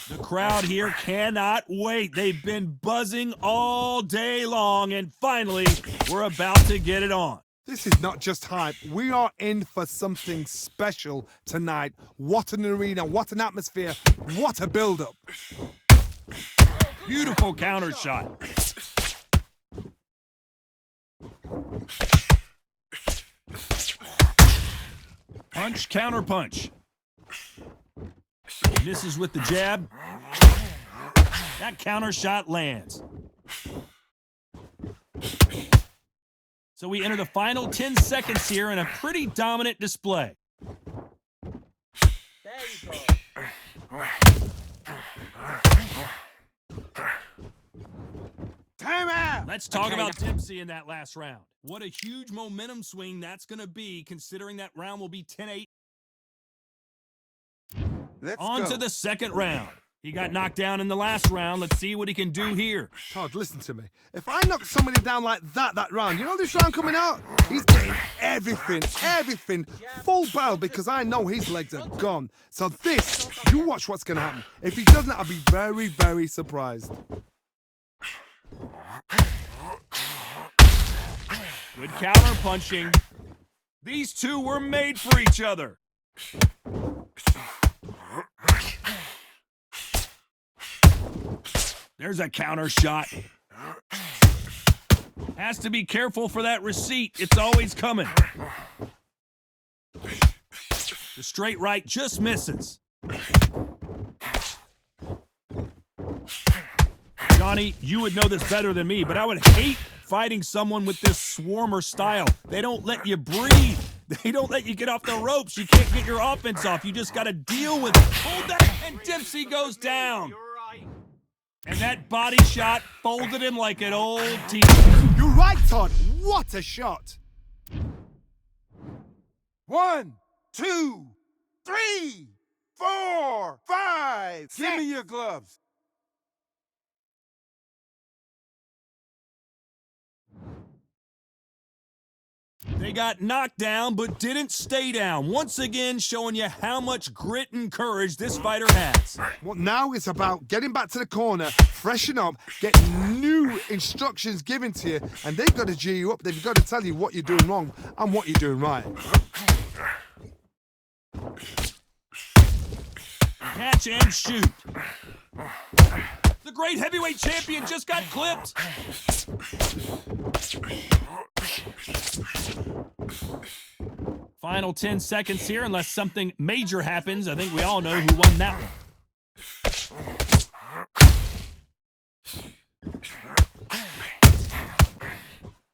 The crowd here cannot wait. They've been buzzing all day long, and finally, we're about to get it on. This is not just hype. We are in for something special tonight. What an arena, what an atmosphere, what a build-up. Beautiful counter shot. Punch, counter punch. Misses with the jab. That counter shot lands. So we enter the final 10 seconds here in a pretty dominant display. There you go. Time out! Let's talk about Dempsey in that last round. What a huge momentum swing that's going to be, considering that round will be 10-8. On to the second round. He got knocked down in the last round. Let's see what he can do here. Todd, listen to me. If I knock somebody down like that round, you know this round coming out? He's getting everything, full barrel, because I know his legs are gone. So this, you watch what's going to happen. If he doesn't, I'll be very, very surprised. Good counter punching. These two were made for each other. There's a counter shot. Has to be careful for that receipt. It's always coming. The straight right just misses. Johnny, you would know this better than me, but I would hate fighting someone with this swarmer style. They don't let you breathe. They don't let you get off the ropes. You can't get your offense off. You just got to deal with it. Hold that, and Dempsey goes down. And that body shot folded him like an old team. You're right, Todd. What a shot. 1, 2, 3, 4, 5. Give me your gloves. They got knocked down, but didn't stay down. Once again, showing you how much grit and courage this fighter has. Well, now it's about getting back to the corner, freshen up, get new instructions given to you, and they've got to G you up. They've got to tell you what you're doing wrong and what you're doing right. Catch and shoot. The great heavyweight champion just got clipped. Final 10 seconds here, unless something major happens. I think we all know who won that one.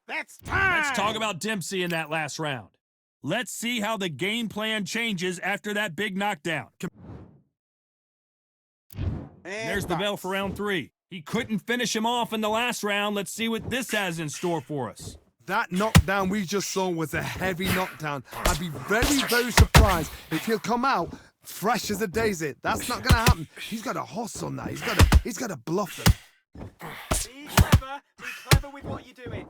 That's time. Let's talk about Dempsey in that last round. Let's see how the game plan changes after that big knockdown. There's the bell for round 3. He couldn't finish him off in the last round. Let's see what this has in store for us. That knockdown we just saw was a heavy knockdown. I'd be very, very surprised if he'll come out fresh as a daisy. That's not going to happen. He's got a hustle on that. He's got to bluff them. Be clever with what you're doing.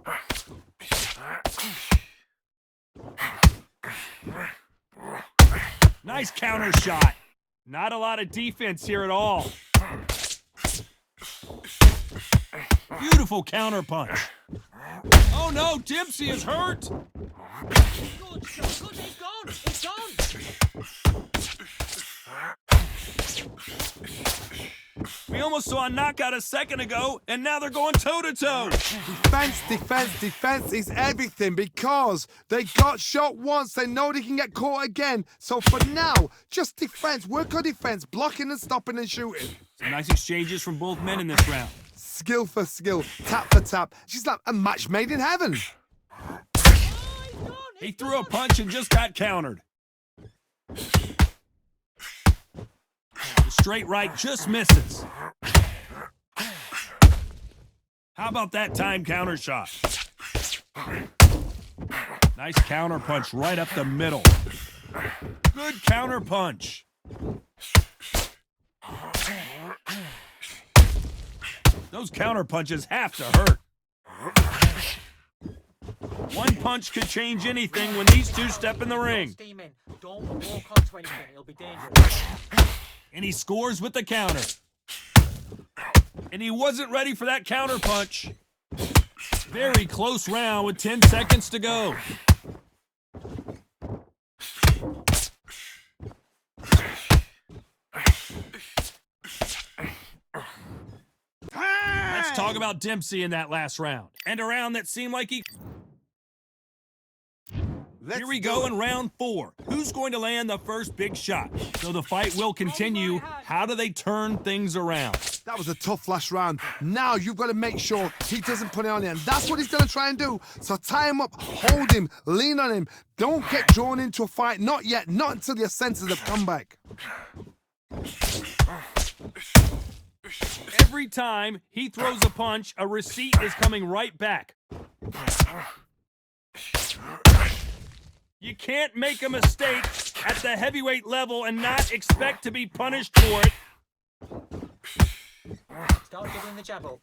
Nice counter shot. Not a lot of defense here at all. Beautiful counter punch. Oh no, Dempsey is hurt. Good, he's gone. He's gone. We almost saw a knockout a second ago, and now they're going toe-to-toe. Defense is everything, because they got shot once. They know they can get caught again. So for now, just defense. Work on defense, blocking and stopping and shooting. Some nice exchanges from both men in this round. Skill for skill, tap for tap. She's like a match made in heaven. He threw a punch and just got countered. The straight right just misses. How about that time counter shot? Nice counter punch right up the middle. Good counter punch. Those counter punches have to hurt. One punch could change anything when these two step in the ring. Steam in. Don't walk onto anything. It'll be dangerous. And he scores with the counter. And he wasn't ready for that counter punch. Very close round with 10 seconds to go. Let's talk about Dempsey in that last round. And a round that seemed like he... Here we go in round 4. Who's going to land the first big shot? So the fight will continue. How do they turn things around? That was a tough last round. Now you've got to make sure he doesn't put it on you. And that's what he's going to try and do. So tie him up, hold him, lean on him. Don't get drawn into a fight. Not yet. Not until your senses have come back. Every time he throws a punch, a receipt is coming right back. You can't make a mistake at the heavyweight level and not expect to be punished for it. Start giving the jab up.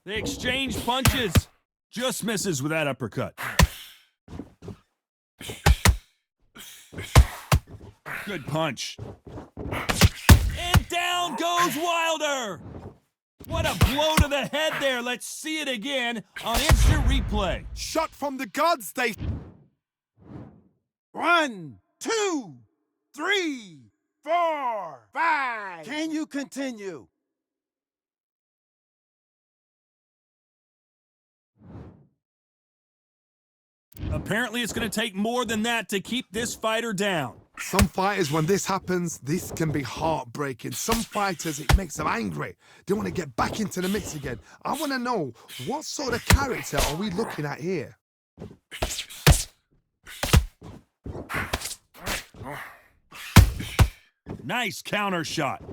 They exchange punches. Just misses with that uppercut. Good punch. And down goes Wilder. What a blow to the head there. Let's see it again on instant replay. Shot from the gods, they... 1, 2, 3, 4, 5. Can you continue? Apparently, it's going to take more than that to keep this fighter down. Some fighters, when this happens, this can be heartbreaking. Some fighters, it makes them angry. They want to get back into the mix again. I want to know, what sort of character are we looking at here? Nice counter shot.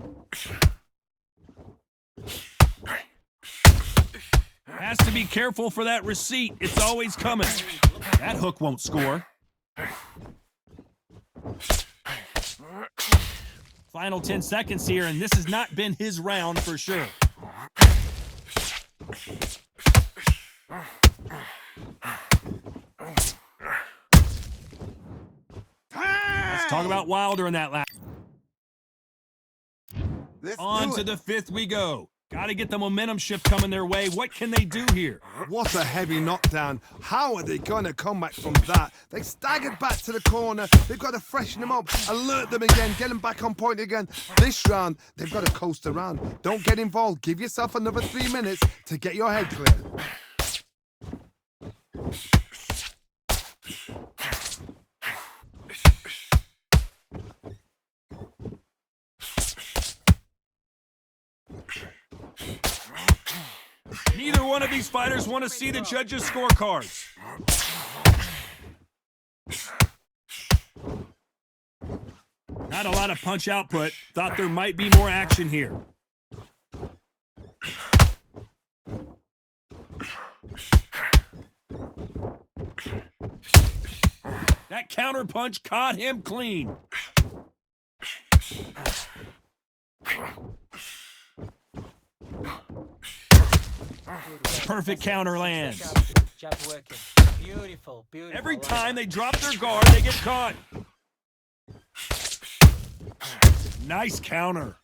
Has to be careful for that receipt. It's always coming. That hook won't score. Final 10 seconds here, and this has not been his round for sure. Let's talk about Wilder in that last. On to the 5th we go. Got to get the momentum shift coming their way. What can they do here? What a heavy knockdown. How are they going to come back from that? They staggered back to the corner. They've got to freshen them up, alert them again, get them back on point again. This round, they've got to coast around. Don't get involved. Give yourself another 3 minutes to get your head clear. Neither one of these fighters want to see the judges' scorecards. Not a lot of punch output. Thought there might be more action here. That counter punch caught him clean. Perfect counter lands. Jab working. Beautiful, beautiful. Every time they drop their guard, they get caught. Nice counter.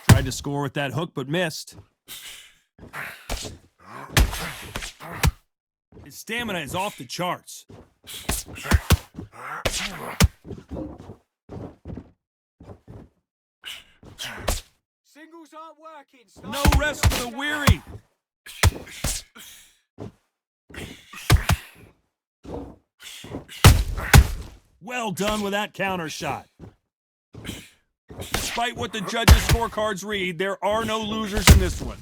Tried to score with that hook, but missed. His stamina is off the charts. Singles aren't working. Start No rest for the weary. Well done with that counter shot. Despite what the judges' scorecards read, there are no losers in this one.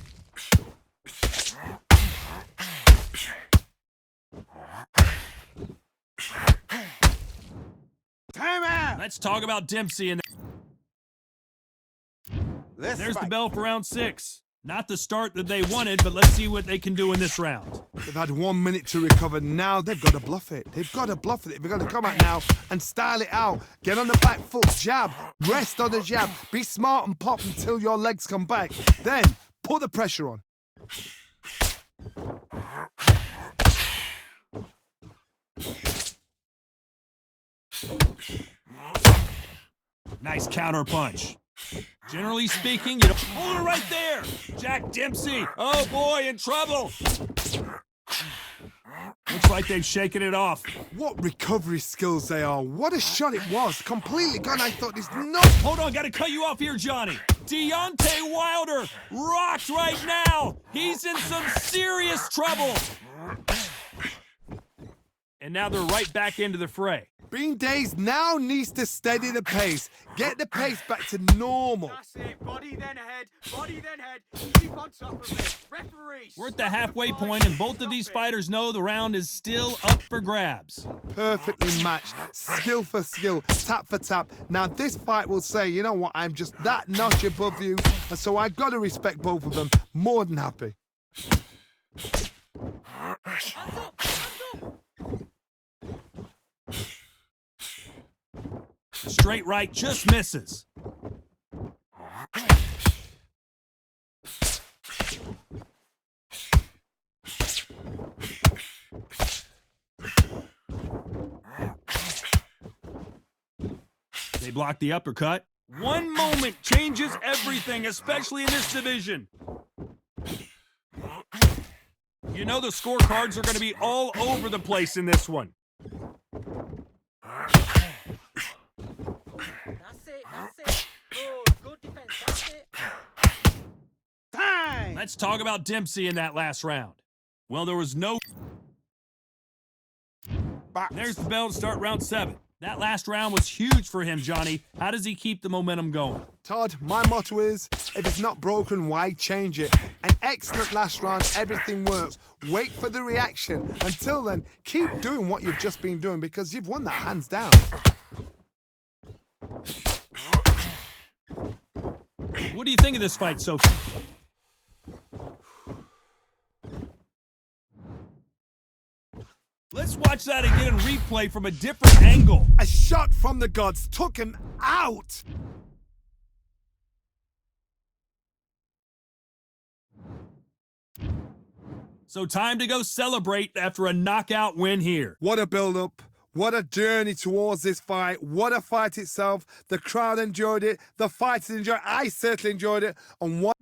Time out. Let's talk about Dempsey. And there's the bell for round 6. Not the start that they wanted, but let's see what they can do in this round. They've had 1 minute to recover. Now they've got to bluff it. They've got to bluff it. They've got to come out now and style it out. Get on the back foot, jab, rest on the jab. Be smart and pop until your legs come back. Then Put the pressure on. Nice counter punch. Generally speaking, you don't hold it right there. Jack Dempsey. Oh boy, in trouble. Looks like they've shaken it off. What recovery skills they are. What a shot it was. Completely gone. I thought there's no... Hold on, gotta cut you off here, Johnny. Deontay Wilder rocked right now. He's in some serious trouble. And now they're right back into the fray. Bean Days now needs to steady the pace. Get the pace back to normal. That's it. Body then head. Body then head. Keep on top of it. Referee. We're at the halfway point, and both of these fighters know the round is still up for grabs. Perfectly matched. Skill for skill. Tap for tap. Now this fight will say, you know what, I'm just that notch above you. And so I got to respect both of them. More than happy. Straight right just misses. They block the uppercut. One moment changes everything, especially in this division. You know the scorecards are going to be all over the place in this one. That's it. Good defense. That's it. Time! Let's talk about Dempsey in that last round. Well, there was no... Box. There's the bell to start round 7. That last round was huge for him, Johnny. How does he keep the momentum going? Todd, my motto is, if it's not broken, why change it? An excellent last round, everything works. Wait for the reaction. Until then, keep doing what you've just been doing because you've won that hands down. What do you think of this fight, Sophie? Let's watch that again in replay from a different angle. A shot from the gods took him out. So time to go celebrate after a knockout win here. What a build-up. What a journey towards this fight. What a fight itself. The crowd enjoyed it. The fighters enjoyed it. I certainly enjoyed it. And what...